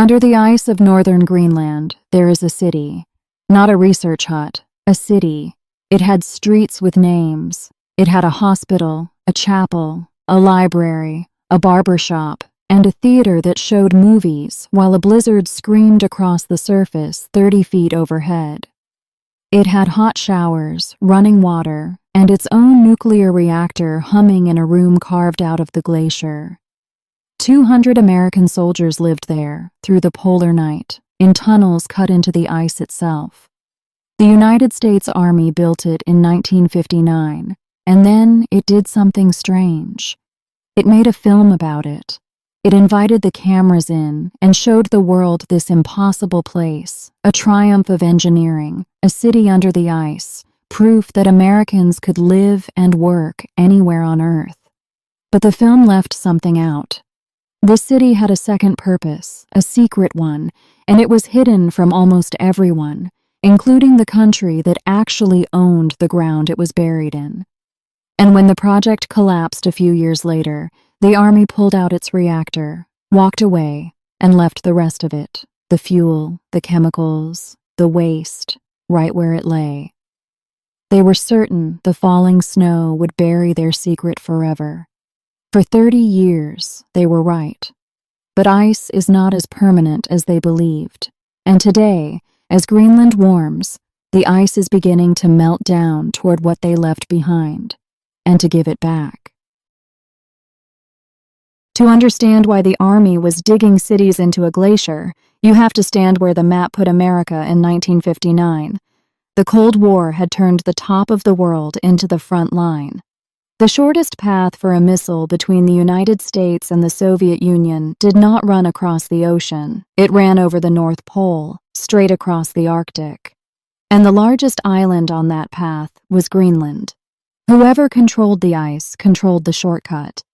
Under the ice of northern Greenland, there is a city. Not a research hut, a city. It had streets with names. It had a hospital, a chapel, a library, a barber shop, and a theater that showed movies while a blizzard screamed across the surface 30 feet overhead. It had hot showers, running water, and its own nuclear reactor humming in a room carved out of the glacier. 200 American soldiers lived there, through the polar night, in tunnels cut into the ice itself. The United States Army built it in 1959, and then it did something strange. It made a film about it. It invited the cameras in and showed the world this impossible place, a triumph of engineering, a city under the ice, proof that Americans could live and work anywhere on Earth. But the film left something out. This city had a second purpose, a secret one, and it was hidden from almost everyone, including the country that actually owned the ground it was buried in. And when the project collapsed a few years later, the Army pulled out its reactor, walked away, and left the rest of it, the fuel, the chemicals, the waste, right where it lay. They were certain the falling snow would bury their secret forever. For 30 years, they were right. But ice is not as permanent as they believed, and today, as Greenland warms, the ice is beginning to melt down toward what they left behind, and to give it back. To understand why the Army was digging cities into a glacier, you have to stand where the map put America in 1959. The Cold War had turned the top of the world into the front line. The shortest path for a missile between the United States and the Soviet Union did not run across the ocean. It ran over the North Pole, straight across the Arctic. And the largest island on that path was Greenland. Whoever controlled the ice controlled the shortcut.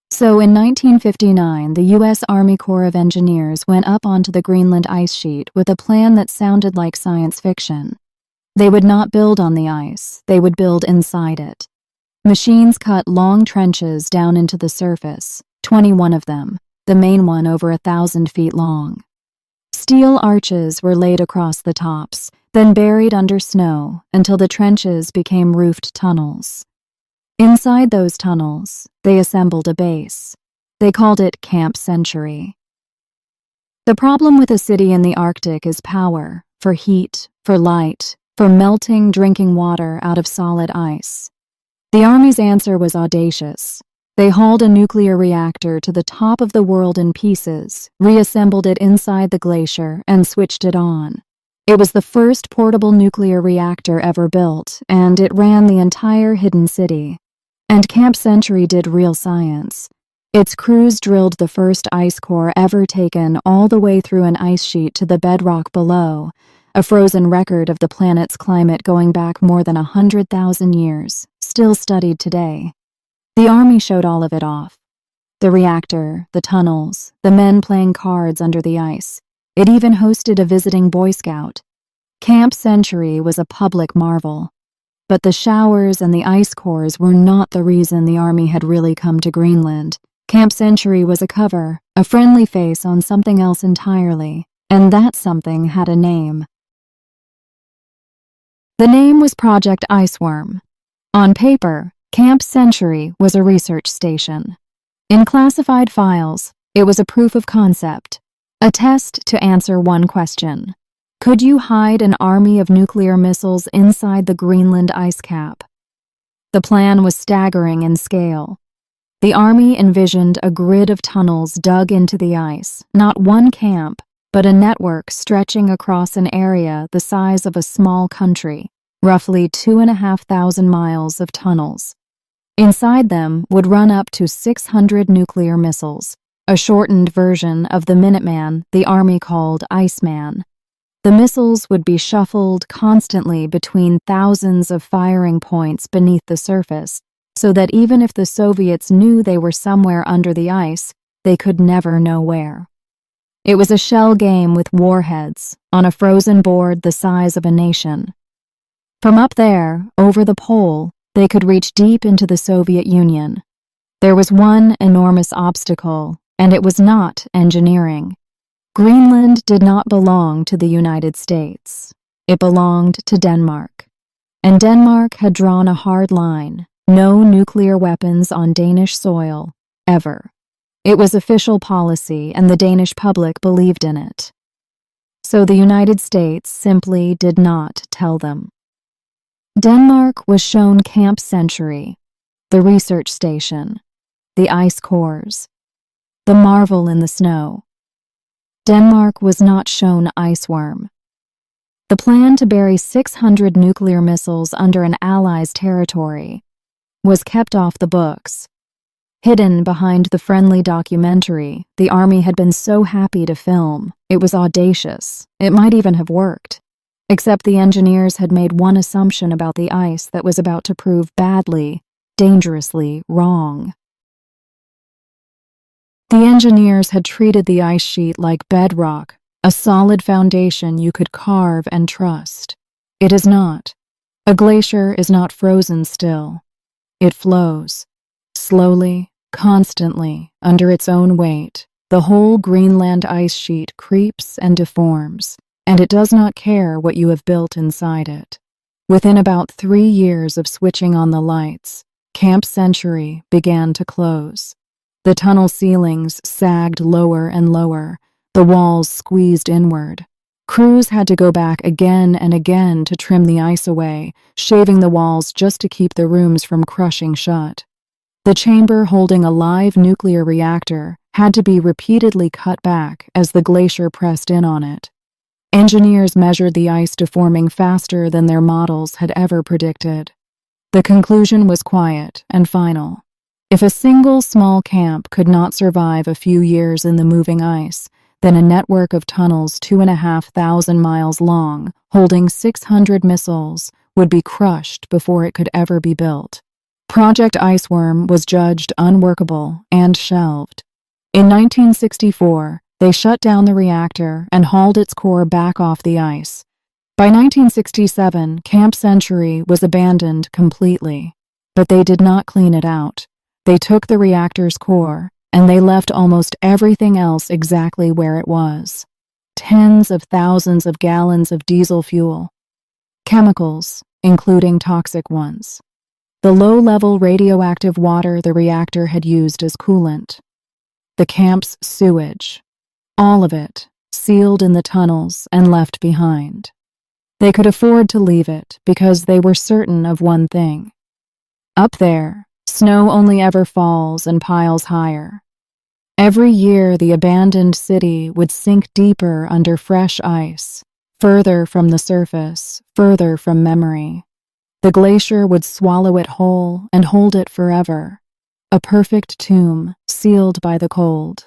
So in 1959, the U.S. Army Corps of Engineers went up onto the Greenland ice sheet with a plan that sounded like science fiction. They would not build on the ice, they would build inside it. Machines cut long trenches down into the surface, 21 of them, the main one over 1,000 feet long. Steel arches were laid across the tops, then buried under snow until the trenches became roofed tunnels. Inside those tunnels, they assembled a base. They called it Camp Century. The problem with a city in the Arctic is power, for heat, for light, for melting drinking water out of solid ice. The Army's answer was audacious. They hauled a nuclear reactor to the top of the world in pieces, reassembled it inside the glacier, and switched it on. It was the first portable nuclear reactor ever built, and it ran the entire hidden city. And Camp Century did real science. Its crews drilled the first ice core ever taken all the way through an ice sheet to the bedrock below, a frozen record of the planet's climate going back more than 100,000 years, still studied today. The Army showed all of it off. The reactor, the tunnels, the men playing cards under the ice. It even hosted a visiting Boy Scout. Camp Century was a public marvel. But the showers and the ice cores were not the reason the Army had really come to Greenland. Camp Century was a cover, a friendly face on something else entirely, and that something had a name. The name was Project Iceworm. On paper, Camp Century was a research station. In classified files, it was a proof of concept, a test to answer one question. Could you hide an army of nuclear missiles inside the Greenland ice cap? The plan was staggering in scale. The Army envisioned a grid of tunnels dug into the ice, not one camp, but a network stretching across an area the size of a small country, roughly 2,500 miles of tunnels. Inside them would run up to 600 nuclear missiles, a shortened version of the Minuteman the Army called Iceman. The missiles would be shuffled constantly between thousands of firing points beneath the surface, so that even if the Soviets knew they were somewhere under the ice, they could never know where. It was a shell game with warheads on a frozen board the size of a nation. From up there, over the pole, they could reach deep into the Soviet Union. There was one enormous obstacle, and it was not engineering. Greenland did not belong to the United States. It belonged to Denmark. And Denmark had drawn a hard line: no nuclear weapons on Danish soil, ever. It was official policy, and the Danish public believed in it. So the United States simply did not tell them. Denmark was shown Camp Century, the research station, the ice cores, the marvel in the snow. Denmark was not shown Iceworm. The plan to bury 600 nuclear missiles under an Allies' territory was kept off the books. Hidden behind the friendly documentary the Army had been so happy to film, it was audacious. It might even have worked. Except the engineers had made one assumption about the ice that was about to prove badly, dangerously wrong. The engineers had treated the ice sheet like bedrock, a solid foundation you could carve and trust. It is not. A glacier is not frozen still. It flows. Slowly, constantly, under its own weight. The whole Greenland ice sheet creeps and deforms, and it does not care what you have built inside it. Within about 3 years of switching on the lights, Camp Century began to close. The tunnel ceilings sagged lower and lower, the walls squeezed inward. Crews had to go back again and again to trim the ice away, shaving the walls just to keep the rooms from crushing shut. The chamber holding a live nuclear reactor had to be repeatedly cut back as the glacier pressed in on it. Engineers measured the ice deforming faster than their models had ever predicted. The conclusion was quiet and final. If a single small camp could not survive a few years in the moving ice, then a network of tunnels 2,500 miles long, holding 600 missiles, would be crushed before it could ever be built. Project Iceworm was judged unworkable and shelved. In 1964, they shut down the reactor and hauled its core back off the ice. By 1967, Camp Century was abandoned completely, but they did not clean it out. They took the reactor's core, and they left almost everything else exactly where it was. Tens of thousands of gallons of diesel fuel, chemicals, including toxic ones, the low-level radioactive water the reactor had used as coolant, the camp's sewage, all of it sealed in the tunnels and left behind. They could afford to leave it because they were certain of one thing. Up there, snow only ever falls and piles higher. Every year, the abandoned city would sink deeper under fresh ice, further from the surface, further from memory. The glacier would swallow it whole and hold it forever, a perfect tomb sealed by the cold.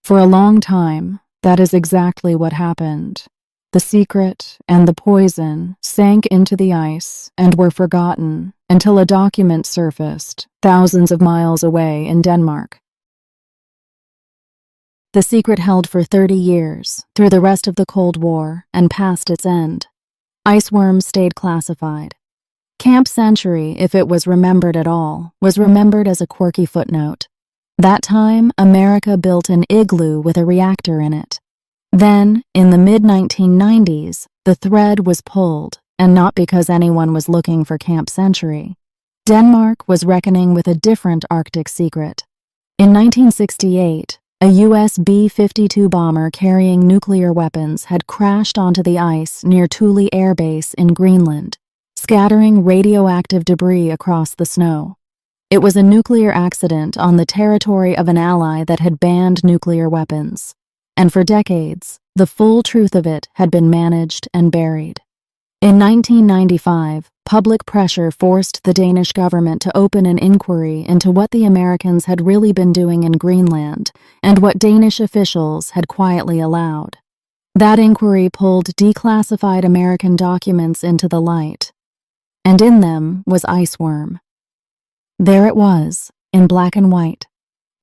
For a long time, that is exactly what happened. The secret and the poison sank into the ice and were forgotten until a document surfaced thousands of miles away in Denmark. The secret held for 30 years, through the rest of the Cold War and past its end. Iceworm stayed classified. Camp Century, if it was remembered at all, was remembered as a quirky footnote. That time, America built an igloo with a reactor in it. Then, in the mid-1990s, the thread was pulled, and not because anyone was looking for Camp Century. Denmark was reckoning with a different Arctic secret. In 1968, a U.S. B-52 bomber carrying nuclear weapons had crashed onto the ice near Thule Air Base in Greenland, scattering radioactive debris across the snow. It was a nuclear accident on the territory of an ally that had banned nuclear weapons. And for decades, the full truth of it had been managed and buried. In 1995, public pressure forced the Danish government to open an inquiry into what the Americans had really been doing in Greenland and what Danish officials had quietly allowed. That inquiry pulled declassified American documents into the light, and in them was Iceworm. There it was, in black and white.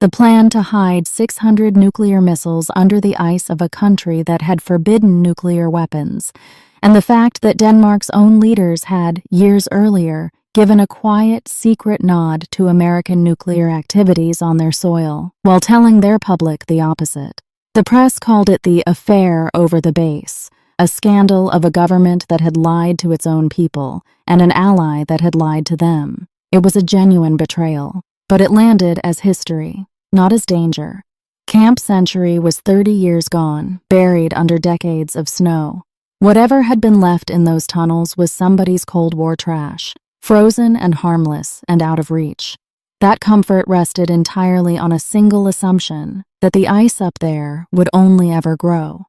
The plan to hide 600 nuclear missiles under the ice of a country that had forbidden nuclear weapons, and the fact that Denmark's own leaders had, years earlier, given a quiet, secret nod to American nuclear activities on their soil, while telling their public the opposite. The press called it the affair over the base, a scandal of a government that had lied to its own people and an ally that had lied to them. It was a genuine betrayal, but it landed as history, not as danger. Camp Century was 30 years gone, buried under decades of snow. Whatever had been left in those tunnels was somebody's Cold War trash, frozen and harmless and out of reach. That comfort rested entirely on a single assumption, that the ice up there would only ever grow.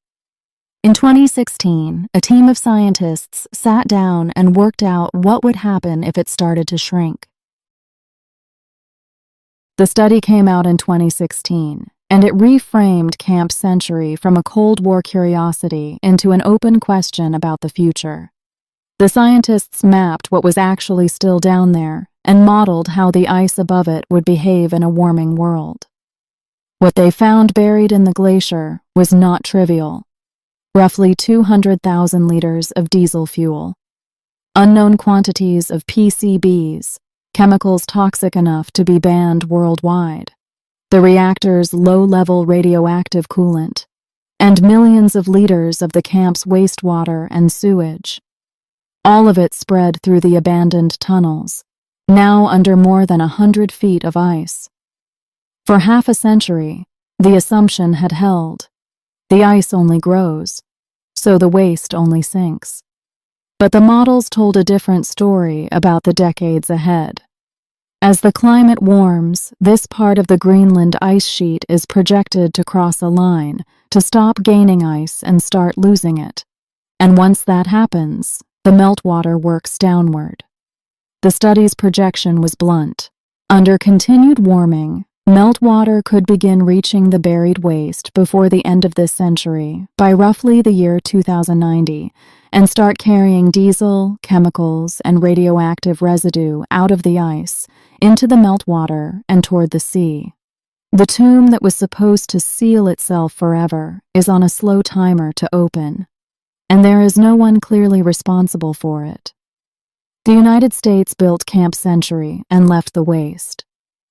In 2016, a team of scientists sat down and worked out what would happen if it started to shrink. The study came out in 2016, and it reframed Camp Century from a Cold War curiosity into an open question about the future. The scientists mapped what was actually still down there and modeled how the ice above it would behave in a warming world. What they found buried in the glacier was not trivial. Roughly 200,000 liters of diesel fuel, unknown quantities of PCBs, chemicals toxic enough to be banned worldwide, the reactor's low-level radioactive coolant, and millions of liters of the camp's wastewater and sewage. All of it spread through the abandoned tunnels, now under more than 100 feet of ice. For half a century, the assumption had held. The ice only grows, so the waste only sinks. But the models told a different story about the decades ahead. As the climate warms, this part of the Greenland ice sheet is projected to cross a line, to stop gaining ice and start losing it. And once that happens, the meltwater works downward. The study's projection was blunt. Under continued warming, meltwater could begin reaching the buried waste before the end of this century, by roughly the year 2090, and start carrying diesel, chemicals, and radioactive residue out of the ice, into the meltwater and toward the sea. The tomb that was supposed to seal itself forever is on a slow timer to open, and there is no one clearly responsible for it. The United States built Camp Century and left the waste.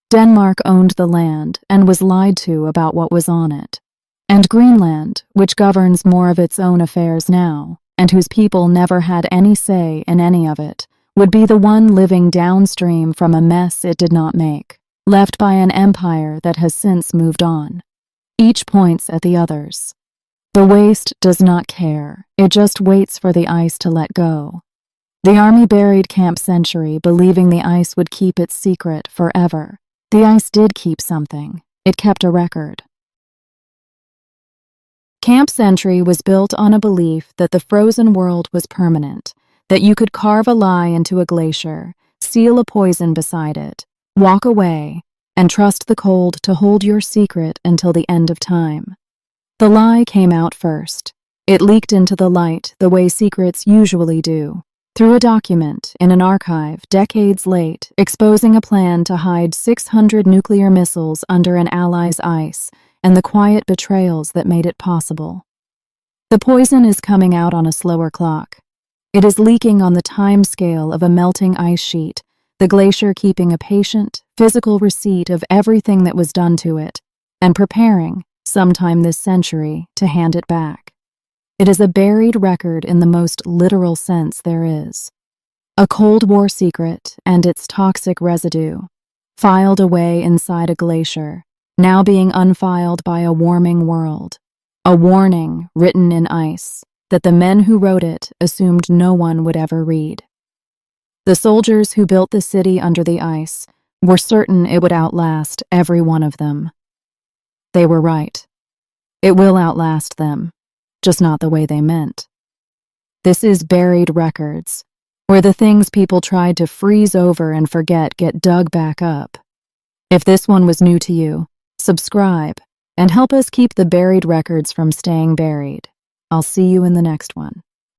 Denmark owned the land and was lied to about what was on it. And Greenland, which governs more of its own affairs now, and whose people never had any say in any of it, would be the one living downstream from a mess it did not make, left by an empire that has since moved on. Each points at the others. The waste does not care, it just waits for the ice to let go. The Army buried Camp Century, believing the ice would keep its secret forever. The ice did keep something. It kept a record. Camp Century was built on a belief that the frozen world was permanent, that you could carve a lie into a glacier, seal a poison beside it, walk away, and trust the cold to hold your secret until the end of time. The lie came out first. It leaked into the light the way secrets usually do, through a document in an archive decades late, exposing a plan to hide 600 nuclear missiles under an ally's ice and the quiet betrayals that made it possible. The poison is coming out on a slower clock. It is leaking on the time scale of a melting ice sheet, the glacier keeping a patient, physical receipt of everything that was done to it, and preparing, sometime this century, to hand it back. It is a buried record in the most literal sense there is. A Cold War secret and its toxic residue, filed away inside a glacier, now being unfiled by a warming world. A warning written in ice that the men who wrote it assumed no one would ever read. The soldiers who built the city under the ice were certain it would outlast every one of them. They were right. It will outlast them. Just not the way they meant. This is buried records, where the things people tried to freeze over and forget get dug back up. If this one was new to you, subscribe and help us keep the buried records from staying buried. I'll see you in the next one.